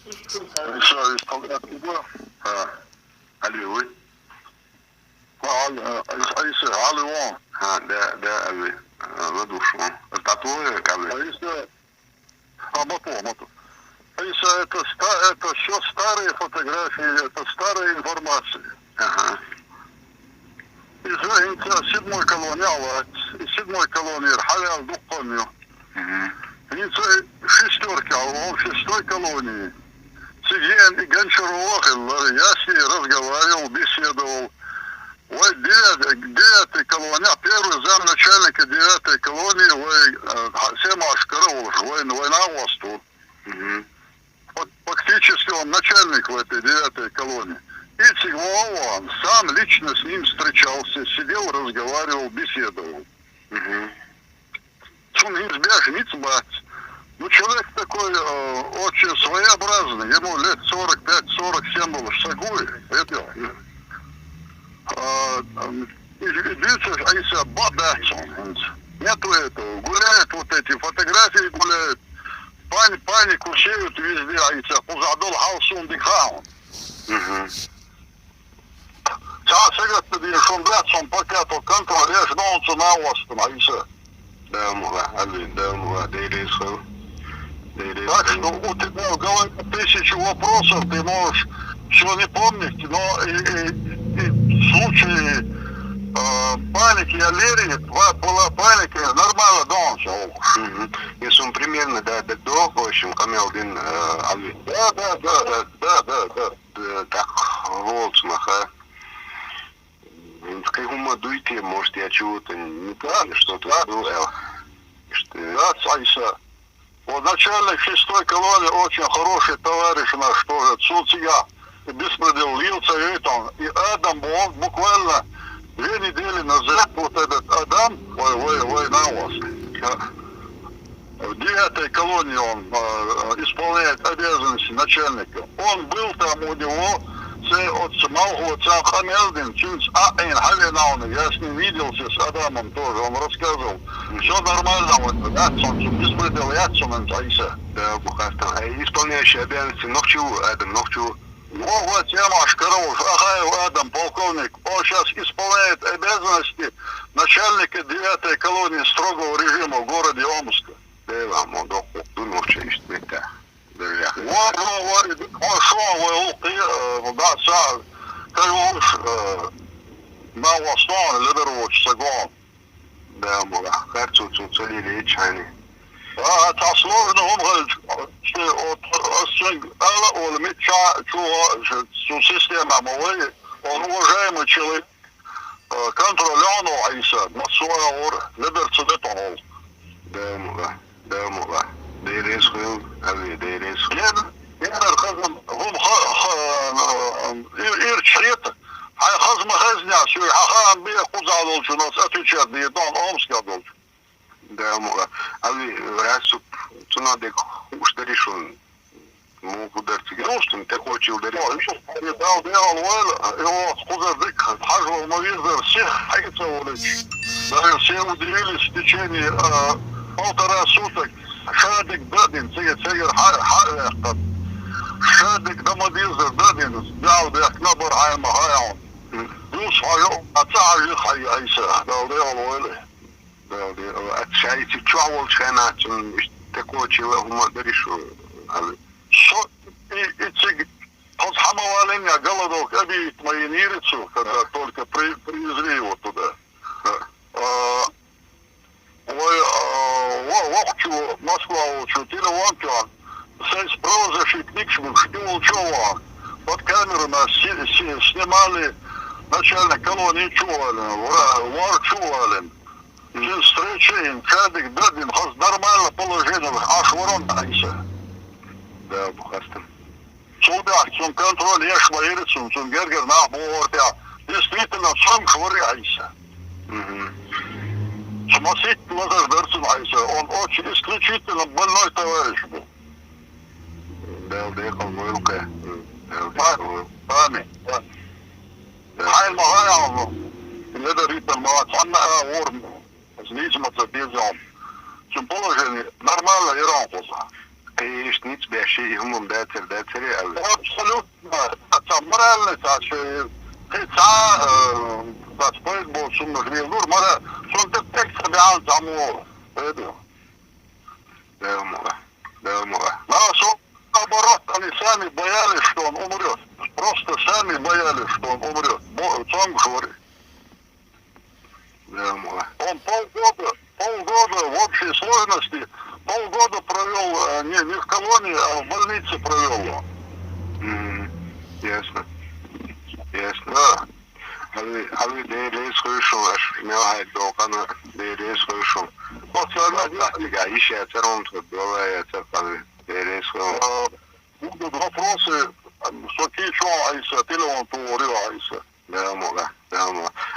Еще исполнять его. Алло, oui. Aïssa, алло. Да, алло. Задушно. Это твой кабель? Аïssa, мотор. Аïssa, это все старые фотографии, это старая информация. Ага. Из седьмой колонии Алат, из седьмой колонии Халял Духомью. Из шестерки, он в шестой колонии. Сиген и Гончаров, я с ней разговаривал, беседовал. Ой, девятая колония, первый замначальника девятой колонии, Сема Ашкаров, война Восток. Фактически он начальник в этой девятой колонии. И седьмого он сам лично с ним встречался, сидел, разговаривал, беседовал. Он избежниц бать. Ну, человек такой очень своеобразный, ему лет 45-47 было, шагуй, это. Видите, Аиса Бабачон. Нету этого. Гуляют вот эти фотографии, гуляют. Пани кушают везде, Аиса. Пузадол хаусун дихаун. Сега ты шумбрацом пакету контроль, я ждался на острове, Аиса. Да, Так что у тебя в голове 1000 вопросов, ты можешь все не помнить, но и в случае паники, аллерии, была паника, нормально, да, все. Если он примерно, до, в общем, камел один, алле. Да. Так, вот, маха. В каком дуйте, может, я чего-то не помню, что-то было. Да, Сайса. Вот начальник шестой колонии очень хороший товарищ наш тоже, судья. Беспредел лился и там. И Адам, он буквально 2 недели назад, вот этот Адам, война у вас. В 9-й колонии он исполняет обязанности начальника. Он был там у него, от самого Хамелдин, я с ним виделся, с Адамом тоже, он рассказывал. Все нормально, вот, беспредел, Да, Бухастан. А исполняющий обязанности, Адам, Ну вот Сема Ашкаров, Ахаев Адам, полковник, он сейчас исполняет обязанности начальника 9-й колонии строгого режима в городе Омска. На основе Либерович, согласен. Да, Харцу, Цуцули, Чайни. Это сложно, он говорит, что система, он уважаемый человек, контролерный, Аиса, на свой ор, Либерцу детонул. Да, Дейрес хыл, Дейрес. Ирчрет, хазма хазня, все, хахан бия кузал, что нас отвечает, да и он омский должен. Да, раз цунадек уштаришон, мог ударить гроштом, ты хочешь ударить. Делал, его хузардык, хаживал мавизер, всех хайцевались. Даже все удивились в течение 1,5 суток. Шадик дадин, цегер харехтат. Шадик дамадизер дадин, дал дек набор хайма хайон. Дус хайон, ацажи хай айса, делал войли. Отшаете чувал чайнацун, такого человека решу. И циг, он хамовали меня голодок обидеть мою нирицу, когда только привезли его туда. Вахчу, Москва учу, телеванка, сей спрозашик никшму, шпил чува. Под камеру нас снимали начальник колонии Чувалин, Вар Чувалин. Через встречи, Чадик Дадин, нормально положение, аж ворон айса. Да, Бухастан. Судах, цун контроль, ешь ваирицун, цун гергер на борта. Действительно, сам швыряйся. Смотрите, Лазардерцин айса, он очень исключительно больной товарищ был. Да, уехал в руке. Пами. Хай Магаяну, Ледеритер Магацанна Орм, с Низмата Безом. В чем положении нормально Иран поза. Есть ниц бящий юмом датери, але. Абсолютно. Это морально, так что хотя Господь был сумно грязур, мара, сон ты так себя тому, это. Да, мула. Да, наоборот, они сами боялись, что он умрет. Просто сами боялись, что он умрет. Сам говорит. Да, мула. Он полгода в общей сложности, полгода провел не в колонии, а в больнице провел. Ясно. Да. Але değerli soyuşlar. Ne hayat doğanı değerli soyuşum. После Ya iş yeter oldu. Dola yeter tabii. Değerli soyuşum. будут вопросы, какие что Айса, ты ли он говорил Айса. Да, мула.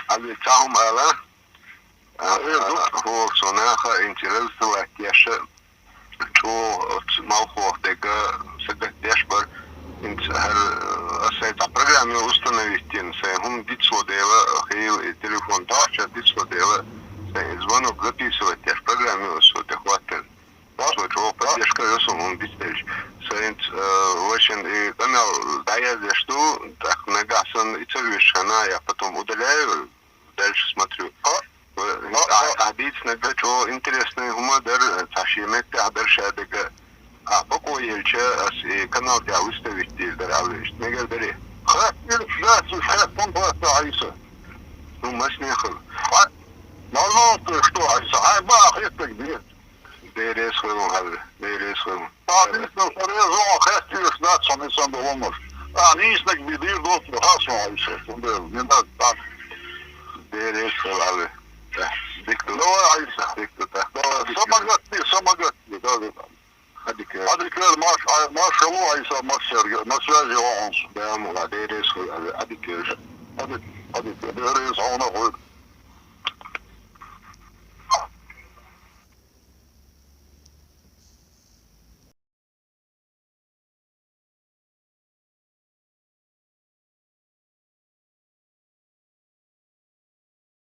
Але там ala. Ho sonra интересно яша. Чо малко дека секретарь бар. Сайта программе установить هم дицо дела хейл телефон тача дицо дела звонок записывать я в программе что ты хватит что чего поддержка ёсом он дицтель сайт очень канал дая что так нагасан и целюшана я потом удаляю дальше смотрю عديد نجات هو интересный гумадар ташимет тахдар шадага покоелча канал я выставить дальше не говори Да, слушай, просто Айса. ну масмехал Нормально, что Айса, айбах, это где? değeri soyun Абсолютно, что резон, хотел знать, что не сам думаешь. Они снег беды, доктор, хасно Айса, не надо так. değeri soyun dikkat Давай, Айса. Давай, самогатки, да. hadi ki Hadi kör, maşallah Aysa, maşallah, na связи он. devam ola değeri soyun hadi ki Hadi, görürüz, ona koy.